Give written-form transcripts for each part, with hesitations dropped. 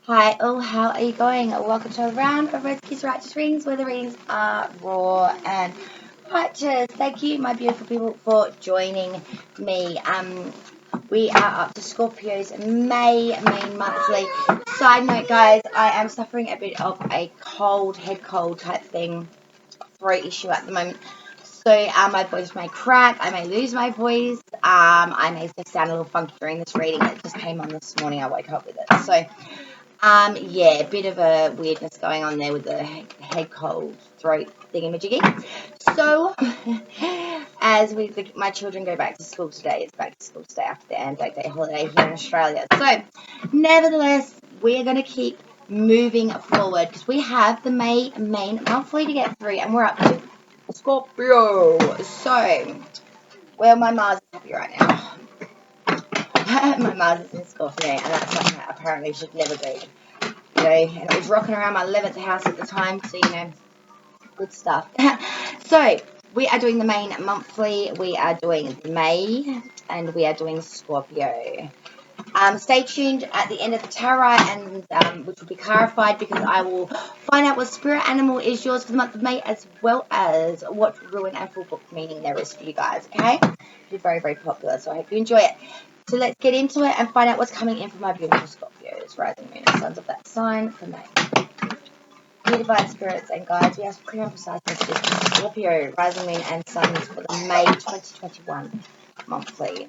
Hi, how are you going? Welcome to a round of Red Kiss Righteous readings where the readings are raw and righteous. Thank you, my beautiful people, for joining me. We are up to Scorpio's May main monthly. Side note, guys, I am suffering a bit of a cold, head cold type thing, throat issue at the moment. So my voice may crack, I may lose my voice, I may just sound a little funky during this reading. It just came on this morning, I woke up with it. So yeah, a bit of a weirdness going on there with the head cold throat thingamajiggy. So, as my children go back to school today, it's back to school today after the Anzac Day holiday here in Australia. So, nevertheless, we are going to keep moving forward because we have the May main monthly to get through, and we're up to Scorpio. So, well, my Mars is happy right now. My Mars is in Scorpio, and that's something that apparently should never be. And it was rocking around my 11th house at the time, so good stuff. So we are doing the main monthly, we are doing May, and we are doing Scorpio. Stay tuned at the end of the tarot, and which will be clarified because I will find out what spirit animal is yours for the month of May, as well as what ruin and full book meaning there is for you guys. Okay, it's very, very popular, so I hope you enjoy it. So let's get into it and find out what's coming in for my beautiful Scorpios, rising moon and sons of that sign for May. Dear divine spirits and guides, we ask for clear and precise messages for Scorpio, rising moon and suns for the May 2021 monthly.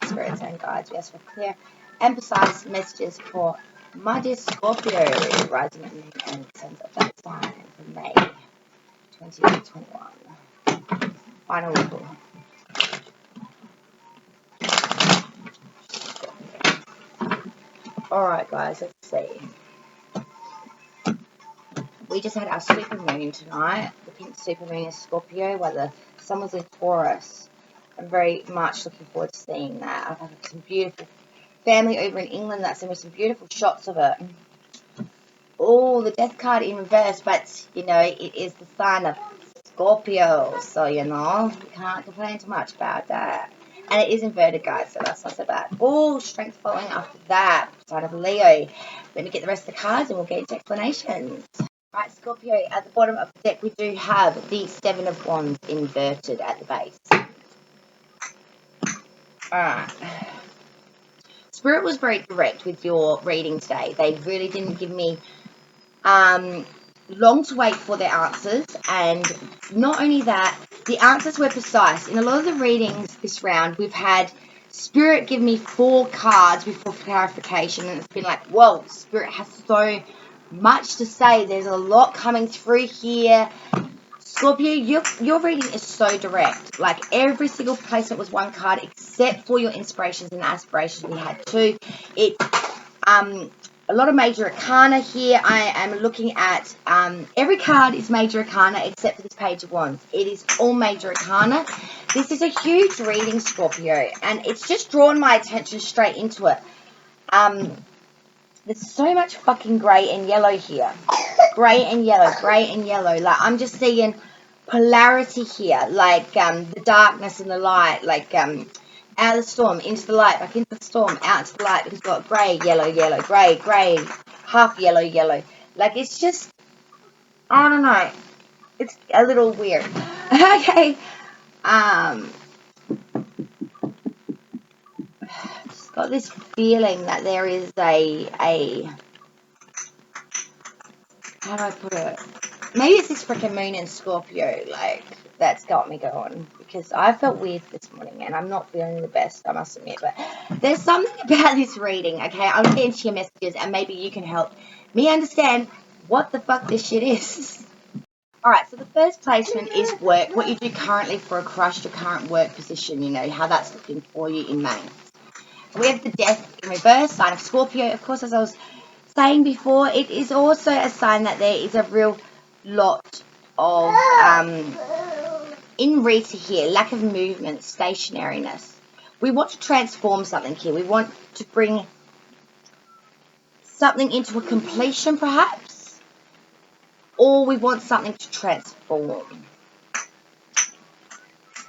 Spirits and guides, we ask for clear and precise messages for my dear Scorpio, rising moon and sons of that sign for May 2021. Final rule. Alright guys, let's see. We just had our super moon tonight. The pink super moon is Scorpio, while the sun was in Taurus. I'm very much looking forward to seeing that. I've had some beautiful family over in England that sent me some beautiful shots of it. Oh, the death card in reverse, but it is the sign of Scorpio, so you can't complain too much about that. And it is inverted, guys, so that's not so bad. Oh, strength following after that, sign of Leo. Let me get the rest of the cards and we'll get into explanations. Right, Scorpio, at the bottom of the deck we do have the Seven of Wands inverted at the base. Alright. Spirit was very correct with your reading today. They really didn't give me long to wait for their answers, and not only that, the answers were precise. In a lot of the readings this round, we've had Spirit give me 4 cards before clarification, and it's been like, whoa, Spirit has so much to say. There's a lot coming through here. Scorpio, your reading is so direct. Like, every single placement was 1 card, except for your inspirations and aspirations. We had 2. It's a lot of major arcana here. I am looking at every card is major arcana except for this page of wands. It is all major arcana. This is a huge reading, Scorpio, and it's just drawn my attention straight into it. There's so much fucking grey and yellow here. Grey and yellow, grey and yellow. Like, I'm just seeing polarity here, like the darkness and the light, like out of the storm, into the light, back into the storm, out into the light, because we've got grey, yellow, yellow, grey, grey, half yellow, yellow. Like, it's just, I don't know, it's a little weird. Okay, just got this feeling that there is a how do I put it? Maybe it's this freaking moon in Scorpio, like, that's got me going, because I felt weird this morning, and I'm not feeling the best, I must admit, but there's something about this reading, okay? I'm going to get into your messages, and maybe you can help me understand what the fuck this shit is. Alright, so the first placement is work, what you do currently for a crush, your current work position, how that's looking for you in May. We have the Death in reverse, sign of Scorpio. Of course, as I was saying before, it is also a sign that there is a real lot of inertia here, lack of movement, stationariness. We want to transform something here. We want to bring something into a completion, perhaps, or we want something to transform.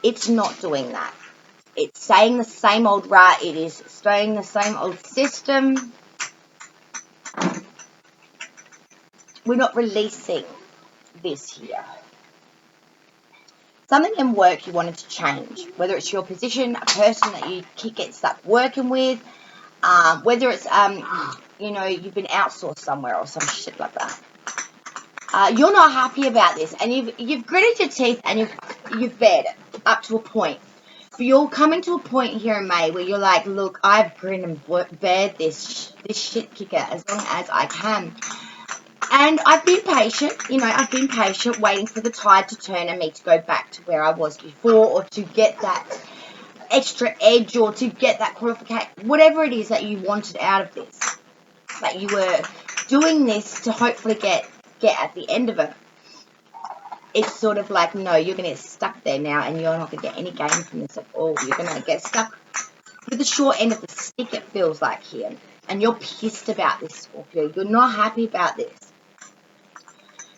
It's not doing that. It's saying the same old rat. It is staying the same old system. We're not releasing this here. Something in work you wanted to change, whether it's your position, a person that you get stuck working with, whether it's, you know, you've been outsourced somewhere or some shit like that. You're not happy about this, and you've gritted your teeth and you've bared it up to a point. But you're coming to a point here in May where you're like, look, I've gritted and bared this shit kicker as long as I can. And I've been patient, you know, I've been patient waiting for the tide to turn and me to go back to where I was before, or to get that extra edge, or to get that qualification, whatever it is that you wanted out of this, that you were doing this to hopefully get at the end of it. It's sort of like, no, you're going to get stuck there now, and you're not going to get any gain from this at all. You're going to get stuck with the short end of the stick, it feels like here. And you're pissed about this, Scorpio. You're not happy about this.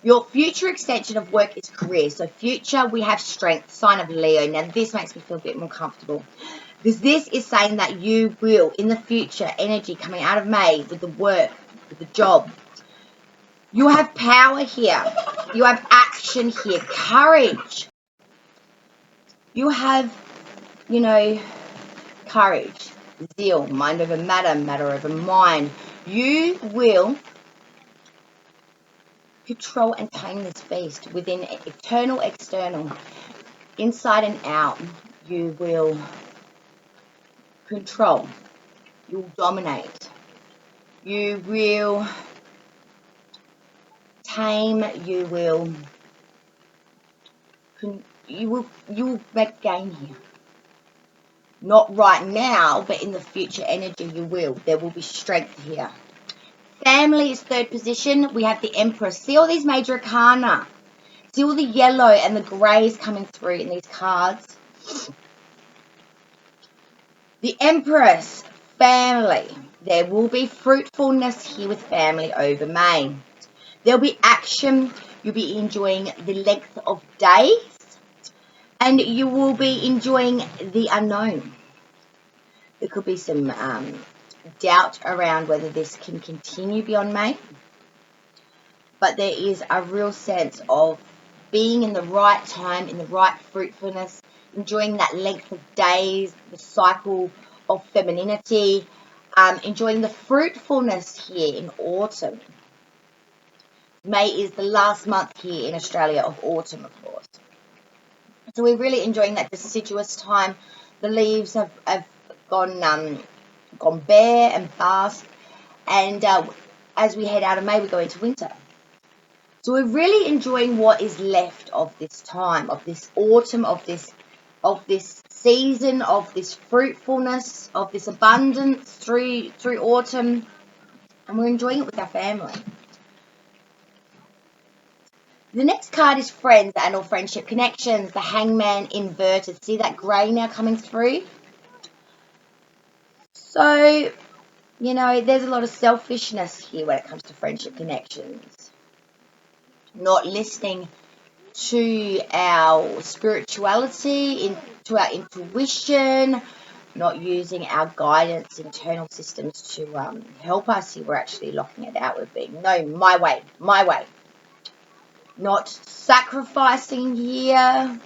Your future extension of work is career. So future, we have strength, sign of Leo. Now, this makes me feel a bit more comfortable, because this is saying that you will, in the future, energy coming out of May with the work, with the job, you have power here. You have action here, courage. You have, you know, courage, zeal, mind over matter, matter over mind. You will control and tame this beast within internal, external, inside and out. You will control. You will dominate. You will tame. You will make gain here. Not right now, but in the future energy you will. There will be strength here. Family is third position. We have the Empress. See all these major arcana. See all the yellow and the greys coming through in these cards. The Empress, family. There will be fruitfulness here with family over May. There'll be action. You'll be enjoying the length of days. And you will be enjoying the unknown. There could be some doubt around whether this can continue beyond May. But there is a real sense of being in the right time, in the right fruitfulness, enjoying that length of days, the cycle of femininity, enjoying the fruitfulness here in autumn. May is the last month here in Australia of autumn, of course. So we're really enjoying that deciduous time. The leaves have gone bare and fast, and as we head out of May, we go into winter. So we're really enjoying what is left of this time, of this autumn, of this season, of this fruitfulness, of this abundance through autumn, and we're enjoying it with our family. The next card is friends and or friendship connections, the Hangman inverted. See that grey now coming through? So, you know, there's a lot of selfishness here when it comes to friendship connections. Not listening to our spirituality, to our intuition, not using our guidance, internal systems to help us here. We're actually locking it out. We're being, no, my way, my way. Not sacrificing here.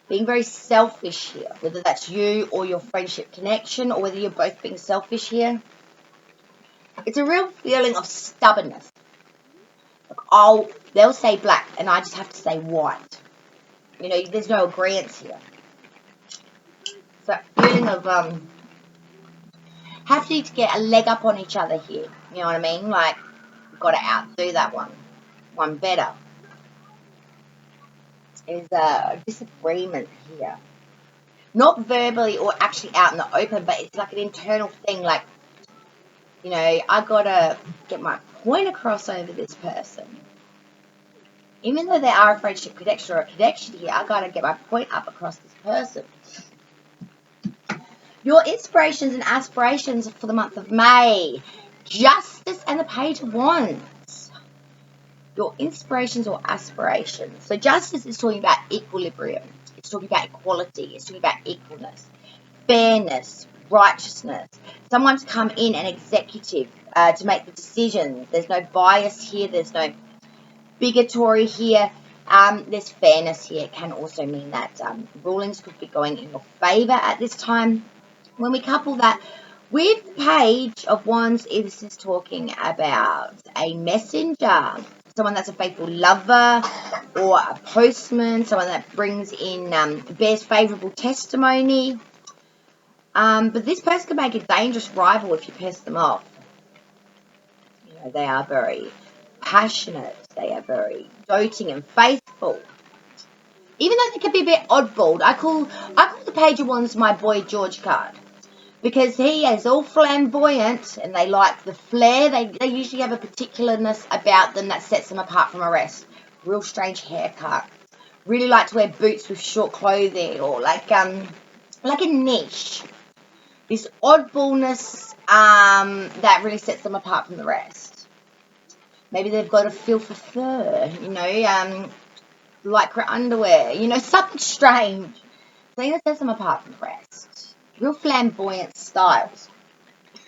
Being very selfish here, whether that's you or your friendship connection, or whether you're both being selfish here. It's a real feeling of stubbornness. Like, they'll say black, and I just have to say white. You know, there's no agreement here. So, feeling of having to get a leg up on each other here. You know what I mean? Like, we've got to outdo that one better. There's a disagreement here. Not verbally or actually out in the open, but it's like an internal thing. Like, you know, I got to get my point across over this person. Even though they are a friendship connection or a connection here, I got to get my point up across this person. Your inspirations and aspirations for the month of May. Justice and the Page of Wands. Your inspirations or aspirations. So justice is talking about equilibrium. It's talking about equality. It's talking about equalness, fairness, righteousness. Someone's come in an executive to make the decisions. There's no bias here. There's no bigotry here. There's fairness here. It can also mean that rulings could be going in your favor at this time. When we couple that with the Page of Wands, this is talking about a messenger, someone that's a faithful lover, or a postman, someone that brings in, bears favorable testimony. But this person can make a dangerous rival if you piss them off. You know, they are very passionate. They are very doting and faithful. Even though they can be a bit oddball, I call the Page of Wands my boy George card. Because he is all flamboyant and they like the flair. They usually have a particularness about them that sets them apart from the rest. Real strange haircut. Really like to wear boots with short clothing, or like a niche. This oddballness that really sets them apart from the rest. Maybe they've got a feel for fur, you know, lycra underwear, you know, something strange. Something that sets them apart from the rest. Real flamboyant styles.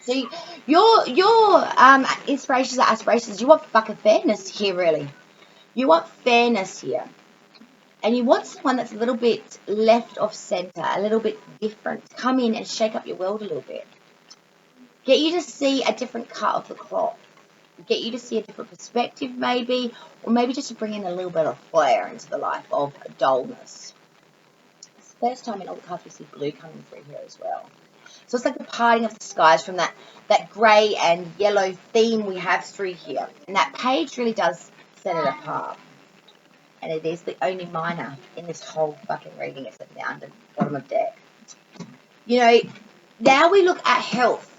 So your inspirations and aspirations, you want fucking fairness here, really. You want fairness here. And you want someone that's a little bit left off center, a little bit different. Come in and shake up your world a little bit. Get you to see a different cut of the cloth. Get you to see a different perspective, maybe. Or maybe just to bring in a little bit of flair into the life of dullness. It's the first time in all the cards we see blue coming through here as well. So it's like the parting of the skies from that grey and yellow theme we have through here. And that page really does set it apart. And it is the only minor in this whole fucking reading, except the bottom of deck. You know, now we look at health.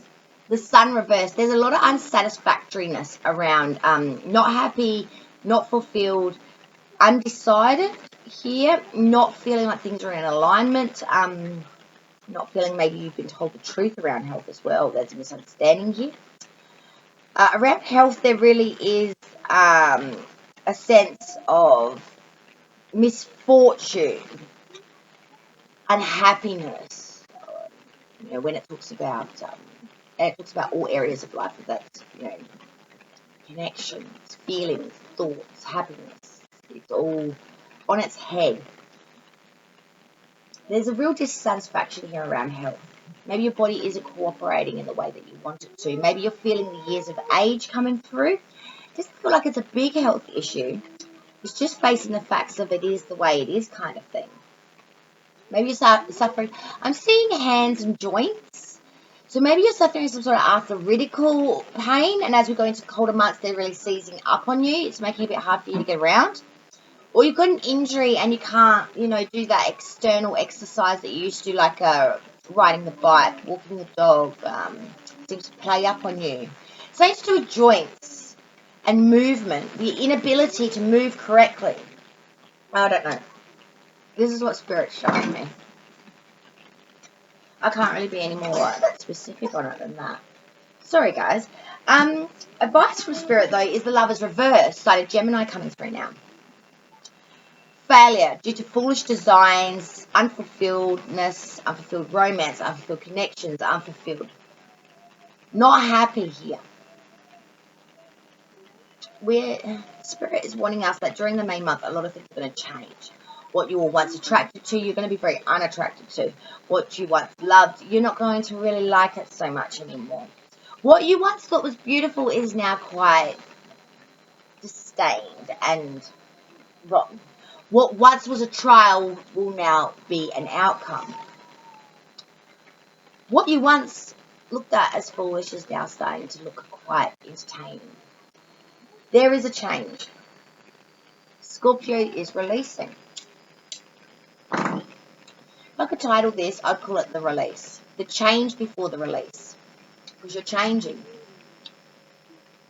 The sun reversed. There's a lot of unsatisfactoriness around. Not happy, not fulfilled, undecided here. Not feeling like things are in alignment. Not feeling maybe you've been told the truth around health as well. There's a misunderstanding here. Around health, there really is a sense of misfortune, unhappiness. You know, when it talks about all areas of life, that's, you know, connections, feelings, thoughts, happiness. It's all on its head. There's a real dissatisfaction here around health. Maybe your body isn't cooperating in the way that you want it to. Maybe you're feeling the years of age coming through. It doesn't feel like it's a big health issue. It's just facing the facts of it is the way it is kind of thing. Maybe you're suffering. I'm seeing hands and joints. So maybe you're suffering some sort of arthritical pain. And as we go into colder months, they're really seizing up on you. It's making it a bit hard for you to get around. Or you've got an injury and you can't, you know, do that external exercise that you used to, like riding the bike, walking the dog. Seems to play up on you. Something to do with joints and movement, the inability to move correctly. I don't know. This is what Spirit's showing me. I can't really be any more specific on it than that. Sorry, guys. Advice from Spirit, though, is the Lover's reverse. So Gemini coming through now. Failure due to foolish designs, unfulfilledness, unfulfilled romance, unfulfilled connections, unfulfilled. Not happy here. Spirit is warning us that during the May month, a lot of things are going to change. What you were once attracted to, you're going to be very unattracted to. What you once loved, you're not going to really like it so much anymore. What you once thought was beautiful is now quite disdained and rotten. What once was a trial will now be an outcome. What you once looked at as foolish is now starting to look quite entertaining. There is a change. Scorpio is releasing. If I could title this, I'd call it the release. The change before the release. Because you're changing.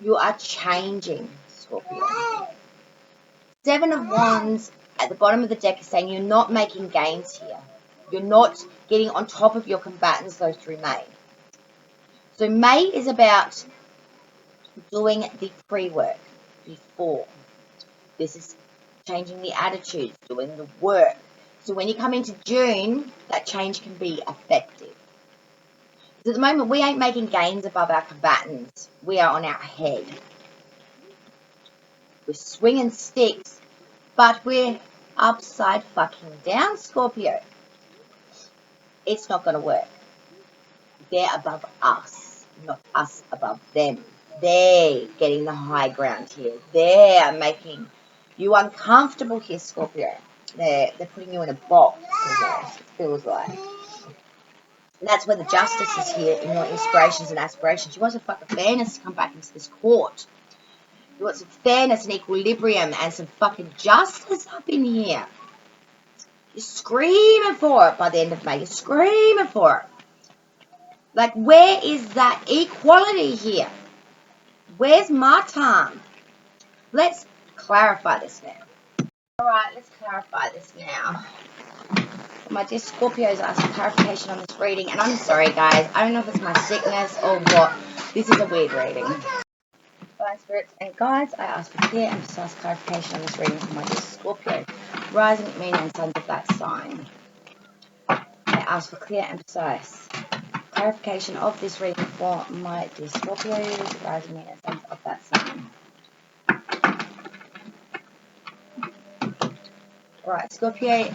You are changing, Scorpio. Seven of Wands at the bottom of the deck is saying you're not making gains here. You're not getting on top of your combatants though through May. So May is about doing the pre-work before. This is changing the attitudes, doing the work. So when you come into June, that change can be effective. At the moment, we ain't making gains above our combatants. We are on our head. We're swinging sticks, but we're upside fucking down, Scorpio. It's not going to work. They're above us, not us above them. They're getting the high ground here. They're making you uncomfortable here, Scorpio. They're putting you in a box, almost, it feels like. And that's where the justice is here in your inspirations and aspirations. You want some fucking fairness to come back into this court. You want some fairness and equilibrium and some fucking justice up in here. You're screaming for it by the end of May. You're screaming for it. Like, where is that equality here? Where's my time? Let's clarify this now. Alright, let's clarify this now. My dear Scorpios asked for clarification on this reading, and I'm sorry guys, I don't know if it's my sickness or what. This is a weird reading. Divine spirits and guides, I ask for clear and precise clarification on this reading for my dear Scorpio, rising, moon and sons of that sign. I ask for clear and precise clarification of this reading for my dear Scorpios, rising, moon and sons of that sign. Alright, Scorpio,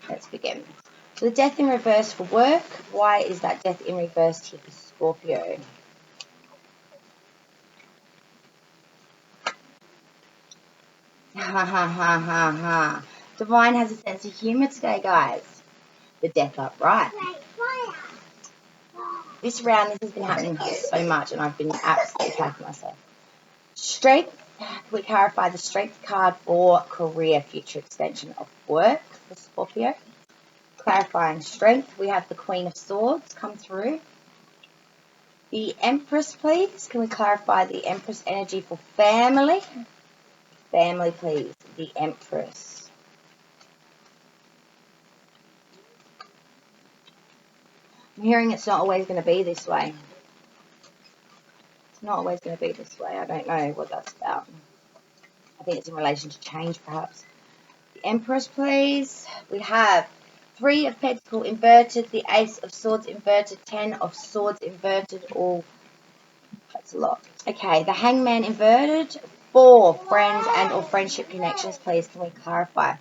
let's begin. So the death in reverse for work. Why is that death in reverse here for Scorpio? Ha ha ha ha ha. Divine has a sense of humour today, guys. The death upright. This round, this has been happening so much, and I've been absolutely attacking myself. Strength. We clarify the strength card for career, future extension of work for Scorpio. Clarifying strength, we have the Queen of Swords come through. The Empress, please. Can we clarify the Empress energy for family? Family, please. The Empress. I'm hearing it's not always going to be this way. It's not always going to be this way. I don't know what that's about. I think it's in relation to change, perhaps. The Empress, please. We have 3 of Pentacles inverted, the Ace of Swords inverted, 10 of Swords inverted. All that's a lot. Okay, the Hangman inverted. 4 friends and or friendship connections, please. Can we clarify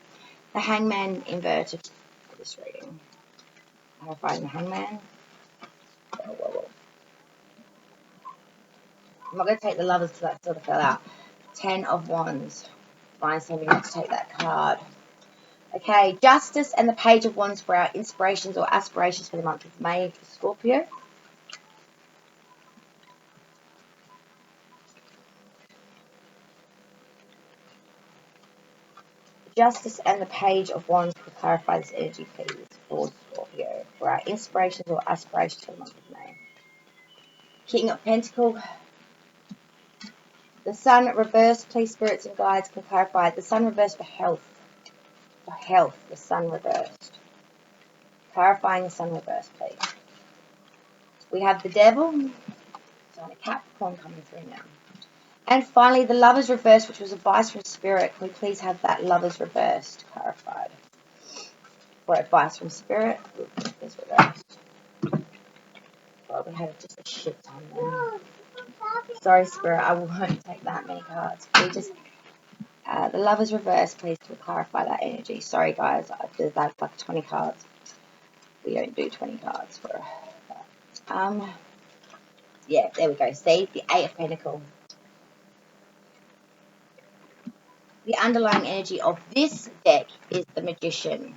the Hangman inverted for this reading? Clarifying the Hangman. Whoa. I'm not going to take the Lovers because that sort of fell out. 10 of Wands. Fine, so we need to take that card. Okay, Justice and the Page of Wands for our inspirations or aspirations for the month of May for Scorpio. Justice and the Page of Wands to clarify this energy, please, for Scorpio for our inspirations or aspirations for the month of May. King of Pentacles. The Sun reversed, please, spirits and guides can clarify. The Sun reversed for health. For health, the Sun reversed. Clarifying the Sun reversed, please. We have the Devil. So a Capricorn coming through now. And finally, the Lovers reversed, which was advice from Spirit. Can we please have that Lovers reversed clarified? For advice from Spirit, is reversed. Well, we had just a shit ton there. Sorry, Spirit, I won't take that many cards. We just the Lovers reversed, please, to clarify that energy. Sorry, guys, that's like 20 cards. We don't do 20 cards for that. Yeah, there we go. See, the 8 of Pentacles. The underlying energy of this deck is the Magician.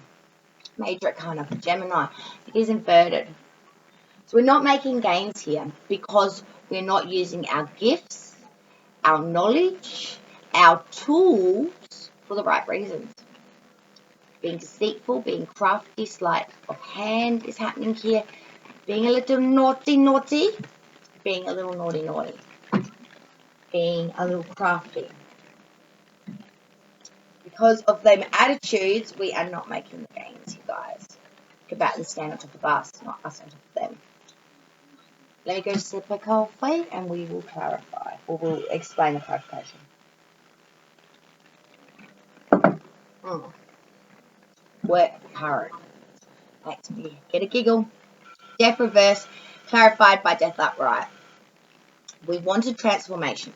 Major Arcana for Gemini. It is inverted. So we're not making gains here because we're not using our gifts, our knowledge, our tools for the right reasons. Being deceitful, being crafty, sleight of hand is happening here. Being a little naughty, being a little naughty, being a little crafty. Because of them attitudes, we are not making the gains, you guys. Combatants stand on top of us, not us on top of them. Let me go to sip a coffee and we will clarify, or we'll explain the clarification. work card. Makes me get a giggle. Death reverse, clarified by death upright. We wanted transformation.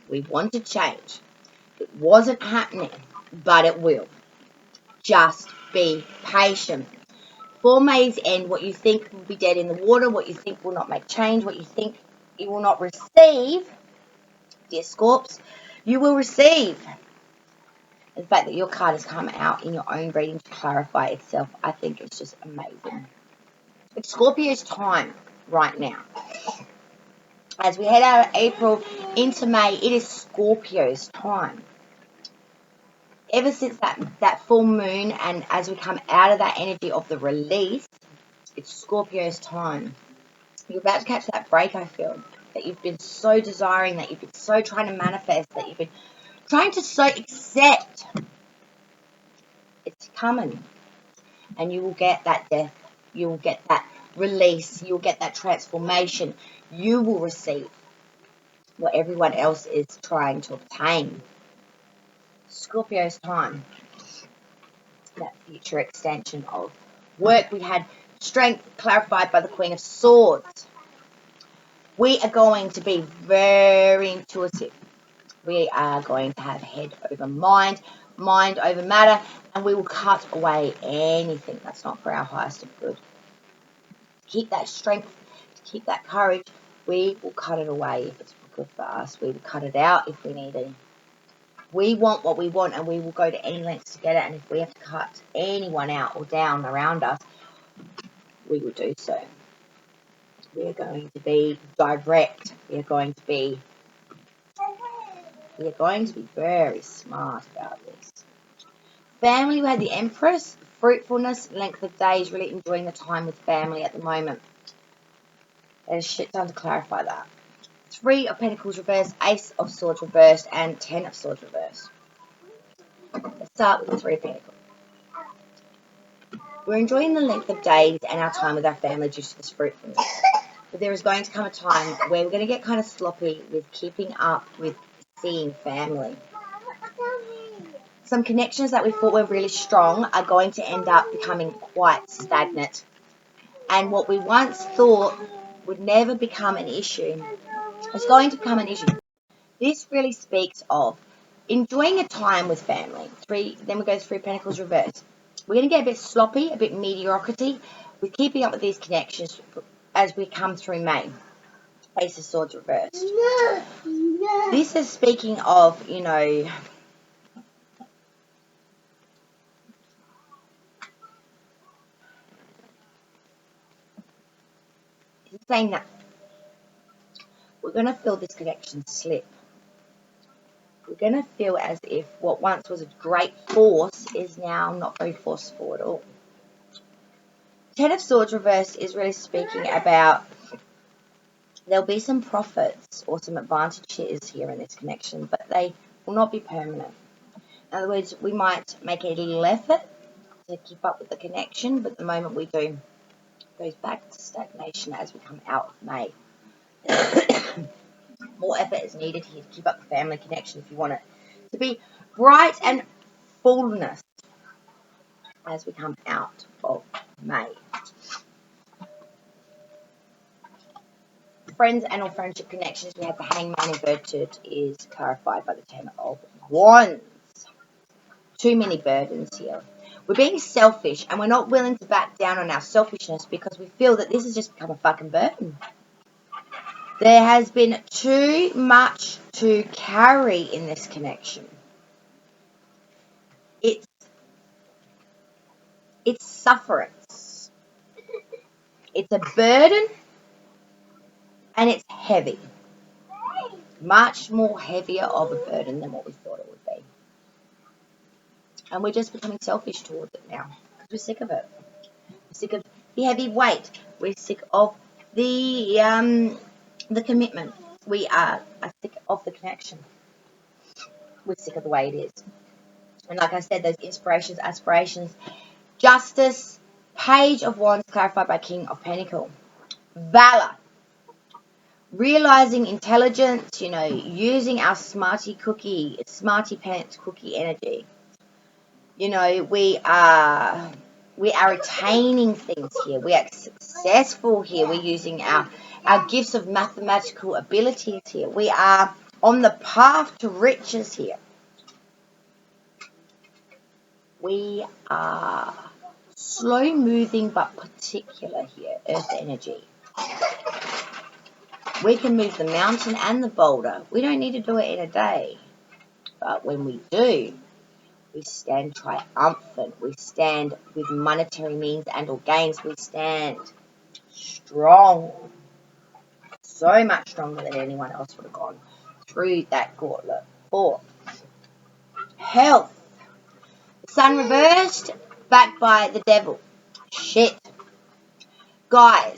We wanted change. It wasn't happening, but it will. Just be patient. For May's end, what you think will be dead in the water, what you think will not make change, what you think you will not receive, dear Scorps, you will receive. The fact that your card has come out in your own reading to clarify itself, I think it's just amazing. It's Scorpio's time right now. As we head out of April into May, it is Scorpio's time. Ever since that full moon, and as we come out of that energy of the release, it's Scorpio's time. You're about to catch that break, I feel, that you've been so desiring, that you've been so trying to manifest, that you've been trying to so accept. It's coming. And you will get that death. You will get that release. You will get that transformation. You will receive what everyone else is trying to obtain. Scorpio's time. That future extension of work. We had strength clarified by the Queen of Swords. We are going to be very intuitive. We are going to have head over mind, mind over matter, and we will cut away anything that's not for our highest of good. To keep that strength, to keep that courage, we will cut it away if it's good for us. We will cut it out if we need it. We want what we want, and we will go to any lengths to get it. And if we have to cut anyone out or down around us, we will do so. We are going to be direct. We are going to be very smart about this. Family, we had the Empress. Fruitfulness, length of days, really enjoying the time with family at the moment. There's shit done to clarify that. 3 of Pentacles reversed, Ace of Swords reversed, and 10 of Swords reversed. Let's start with the 3 of Pentacles. We're enjoying the length of days and our time with our family due to this fruitfulness. But there is going to come a time where we're going to get kind of sloppy with keeping up with seeing family. Some connections that we thought were really strong are going to end up becoming quite stagnant. And what we once thought would never become an issue is going to become an issue. This really speaks of enjoying a time with family. Then we go 3 Pentacles reversed. We're going to get a bit sloppy, a bit mediocrity with keeping up with these connections as we come through May. Ace of Swords reversed. This is speaking of, saying that we're going to feel this connection slip. We're going to feel as if what once was a great force is now not very forceful at all. 10 of Swords reversed is really speaking about there'll be some profits or some advantages here in this connection, but they will not be permanent. In other words, we might make a little effort to keep up with the connection, but the moment we do, it goes back to stagnation as we come out of May. More effort is needed here to keep up the family connection if you want it to be bright and fullness as we come out of May. Friends and or friendship connections, we have the Hangman inverted is clarified by the 10 of Wands. Too many burdens here. We're being selfish and we're not willing to back down on our selfishness because we feel that this has just become a fucking burden. There has been too much to carry in this connection. It's sufferance. It's a burden and it's heavy. Much more heavier of a burden than what we thought it would be. And we're just becoming selfish towards it now because we're sick of it. We're sick of the heavy weight. We're sick of the commitment. We are sick of the connection. We're sick of the way it is. And like I said, those inspirations, aspirations, justice, Page of Wands clarified by King of Pentacles. Valor. Realizing intelligence, using our smarty pants cookie energy. You know, we are attaining things here. We are successful here. We're using our gifts of mathematical abilities here. We are on the path to riches here. We are slow moving but particular here, earth energy. We can move the mountain and the boulder. We don't need to do it in a day. But when we do, we stand triumphant. We stand with monetary means and or gains. We stand strong. So much stronger than anyone else would have gone through that gauntlet. 4. Health. Sun reversed, backed by the devil. Shit. Guys,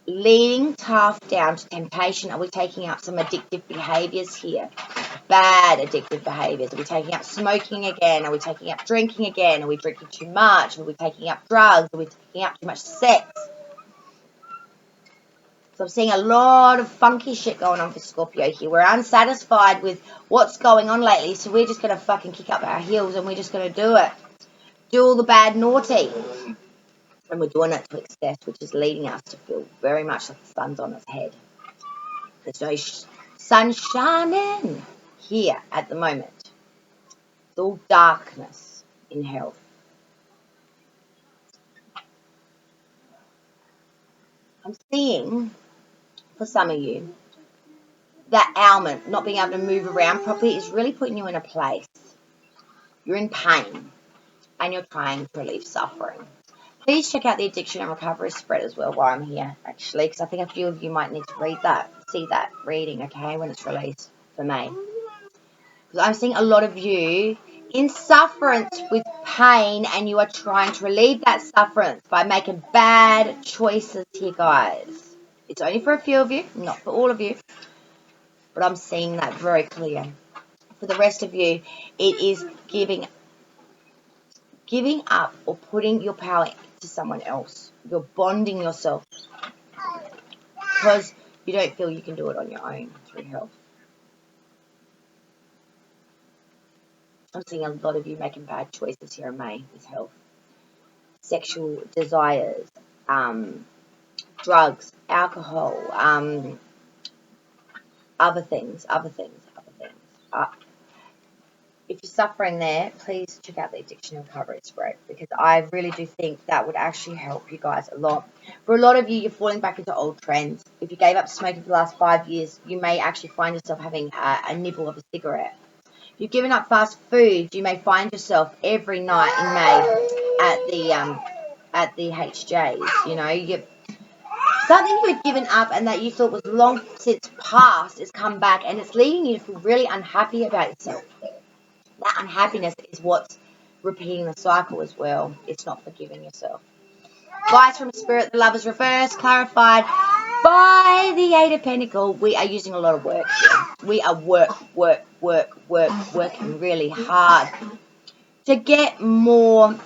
leading tough down to temptation. Are we taking up some addictive behaviors here? Bad addictive behaviors. Are we taking up smoking again? Are we taking up drinking again? Are we drinking too much? Are we taking up drugs? Are we taking up too much sex? So I'm seeing a lot of funky shit going on for Scorpio here. We're unsatisfied with what's going on lately, so we're just going to fucking kick up our heels and we're just going to do it. Do all the bad naughty. And we're doing it to excess, which is leading us to feel very much like the sun's on its head. There's no sun shining here at the moment. It's all darkness in health. I'm seeing, for some of you, that ailment, not being able to move around properly, is really putting you in a place. You're in pain and you're trying to relieve suffering. Please check out the addiction and recovery spread as well while I'm here, actually, because I think a few of you might need to read that, see that reading, okay, when it's released for May. Because I'm seeing a lot of you in sufferance with pain, and you are trying to relieve that sufferance by making bad choices here, guys. It's only for a few of you, not for all of you, but I'm seeing that very clear. For the rest of you, it is giving up or putting your power to someone else. You're bonding yourself because you don't feel you can do it on your own through health. I'm seeing a lot of you making bad choices here in May with health. Sexual desires, drugs, alcohol, other things. If you're suffering there, please check out the addiction and recovery spread, because I really do think that would actually help you guys a lot. For a lot of you, you're falling back into old trends. If you gave up smoking for the last 5 years, you may actually find yourself having a nibble of a cigarette. If you've given up fast food, you may find yourself every night in May at the HJs. You know, something you had given up and that you thought was long since past has come back, and it's leading you to feel really unhappy about yourself. That unhappiness is what's repeating the cycle as well. It's not forgiving yourself. Guys from Spirit, the love is reversed, clarified by the Eight of Pentacles. We are using a lot of work here. We are working really hard to get more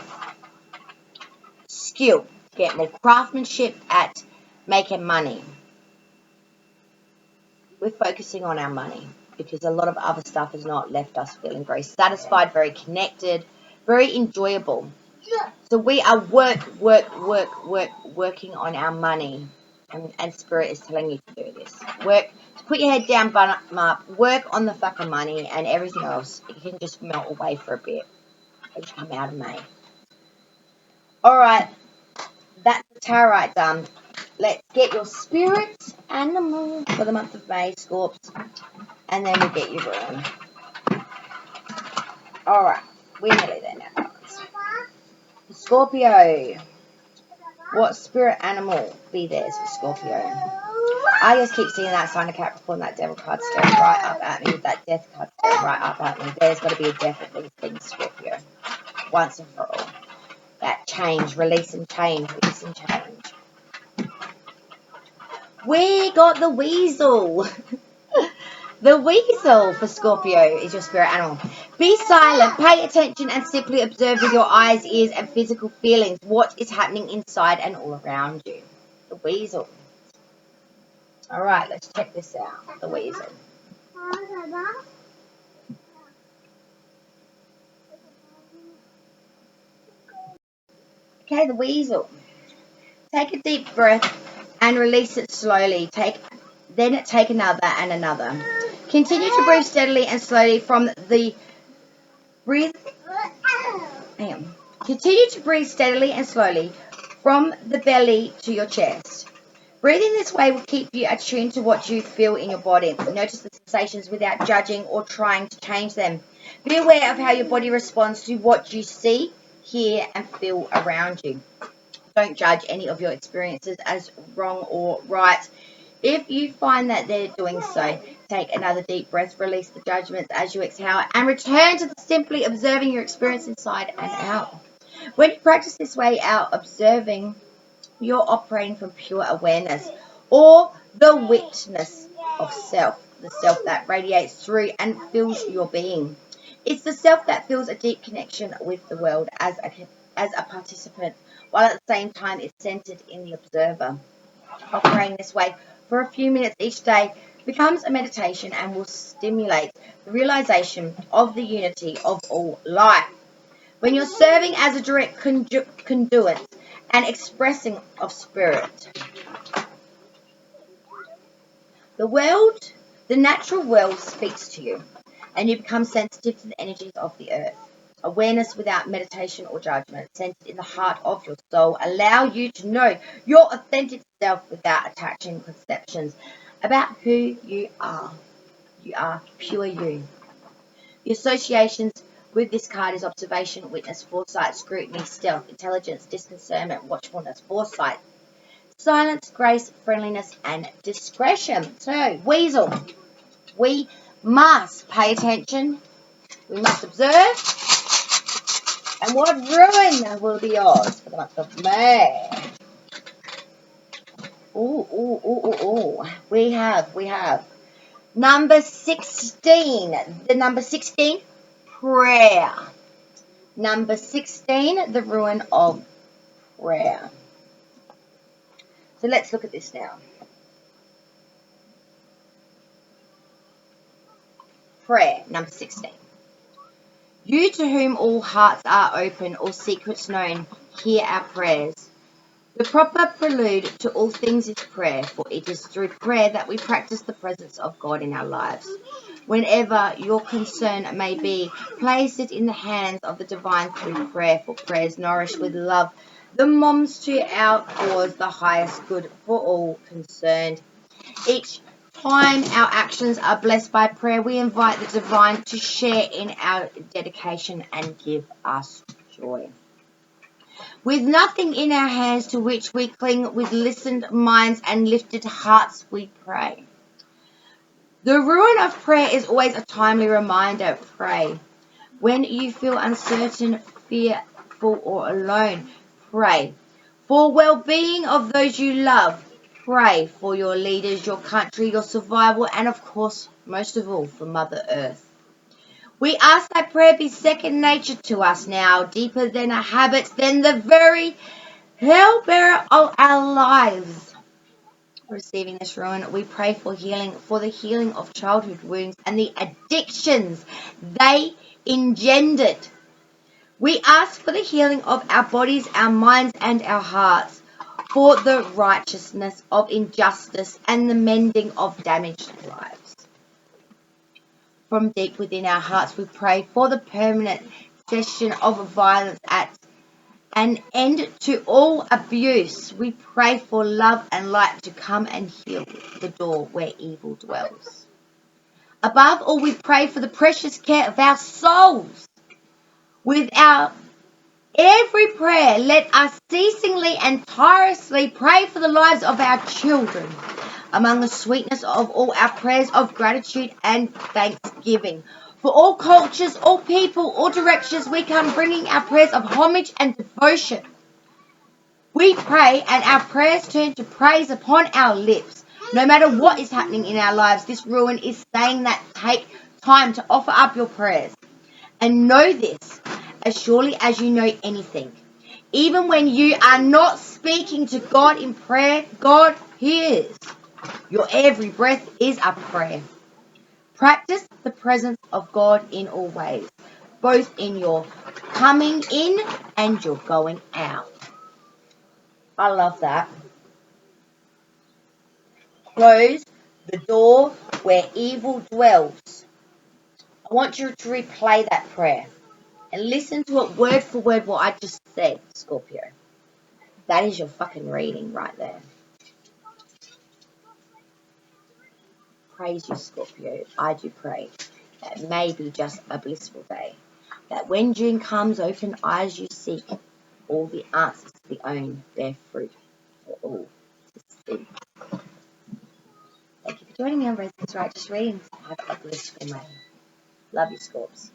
skill, get more craftsmanship at making money. We're focusing on our money because a lot of other stuff has not left us feeling very satisfied, very connected, very enjoyable. So we are working on our money, and Spirit is telling you to do this. Work, put your head down, button up, work on the fucking money, and everything else, it can just melt away for a bit. It'll come out of May. Alright, that's the tarot done. Let's get your spirit animal for the month of May, Scorps, and then we'll get you rolling. Alright, we're nearly there now, guys. Scorpio. What spirit animal be theirs for Scorpio? I just keep seeing that sign of Capricorn, that devil card staring right up at me, with that death card staring right up at me. There's got to be a death of these things, Scorpio. Once and for all. That change, release and change. We got the weasel. The weasel for Scorpio is your spirit animal. Be silent, pay attention, and simply observe with your eyes, ears, and physical feelings what is happening inside and all around you. The weasel. Alright, let's check this out. The weasel. Okay, the weasel. Take a deep breath and release it slowly. Then take another and another. Continue to breathe steadily and slowly from the breathe. Hang on. Continue to breathe steadily and slowly from the belly to your chest. Breathing this way will keep you attuned to what you feel in your body. Notice the sensations without judging or trying to change them. Be aware of how your body responds to what you see, hear, and feel around you. Don't judge any of your experiences as wrong or right. If you find that they're doing so, take another deep breath, release the judgments as you exhale, and return to simply observing your experience inside and out. When you practice this way out, observing, you're operating from pure awareness or the witness of self, the self that radiates through and fills your being. It's the self that feels a deep connection with the world as a participant, while at the same time it's centered in the observer. Operating this way for a few minutes each day becomes a meditation and will stimulate the realization of the unity of all life. When you're serving as a direct conduit and expressing of spirit, the natural world speaks to you, and you become sensitive to the energies of the earth. Awareness without meditation or judgment, centered in the heart of your soul, allow you to know your authentic self without attaching conceptions about who you are. You are pure you. The associations with this card is observation, witness, foresight, scrutiny, stealth, intelligence, discernment, watchfulness, foresight, silence, grace, friendliness, and discretion. So, weasel, we must pay attention. We must observe. And what ruin will be yours for the month of May? Ooh. We have. Number 16. The number 16, prayer. Number 16, the ruin of prayer. So let's look at this now. Prayer, number 16. You to whom all hearts are open, all secrets known, hear our prayers. The proper prelude to all things is prayer, for it is through prayer that we practice the presence of God in our lives. Whenever your concern may be, place it in the hands of the divine through prayer, for prayers nourished with love the moms to our cause, the highest good for all concerned. Each time our actions are blessed by prayer, we invite the divine to share in our dedication and give us joy. With nothing in our hands to which we cling, with listened minds and lifted hearts we pray. The ruin of prayer is always a timely reminder. Pray. When you feel uncertain, fearful, or alone, pray. For well-being of those you love, pray. For your leaders, your country, your survival, and of course, most of all, for Mother Earth. We ask that prayer be second nature to us now, deeper than a habit, than the very hell-bearer of our lives. Receiving this ruin, we pray for healing, for the healing of childhood wounds and the addictions they engendered. We ask for the healing of our bodies, our minds, and our hearts, for the righteousness of injustice and the mending of damaged lives. From deep within our hearts, we pray for the permanent cessation of violence acts, an end to all abuse. We pray for love and light to come and heal the door where evil dwells. Above all, we pray for the precious care of our souls. With our every prayer, let us ceasingly and tirelessly pray for the lives of our children. Among the sweetness of all our prayers of gratitude and thanksgiving. For all cultures, all people, all directions, we come bringing our prayers of homage and devotion. We pray and our prayers turn to praise upon our lips. No matter what is happening in our lives, this ruin is saying that take time to offer up your prayers. And know this, as surely as you know anything. Even when you are not speaking to God in prayer, God hears. Your every breath is a prayer. Practice the presence of God in all ways, both in your coming in and your going out. I love that. Close the door where evil dwells. I want you to replay that prayer and listen to it word for word what I just said, Scorpio. That is your fucking reading right there. Praise you, Scorpio. I do pray that it may be just a blissful day. That when June comes, open eyes you seek, all the answers to the own bear fruit for all to see. Thank you for joining me on Rosie's Righteous Readings. Have a blissful day. Love you, Scorps.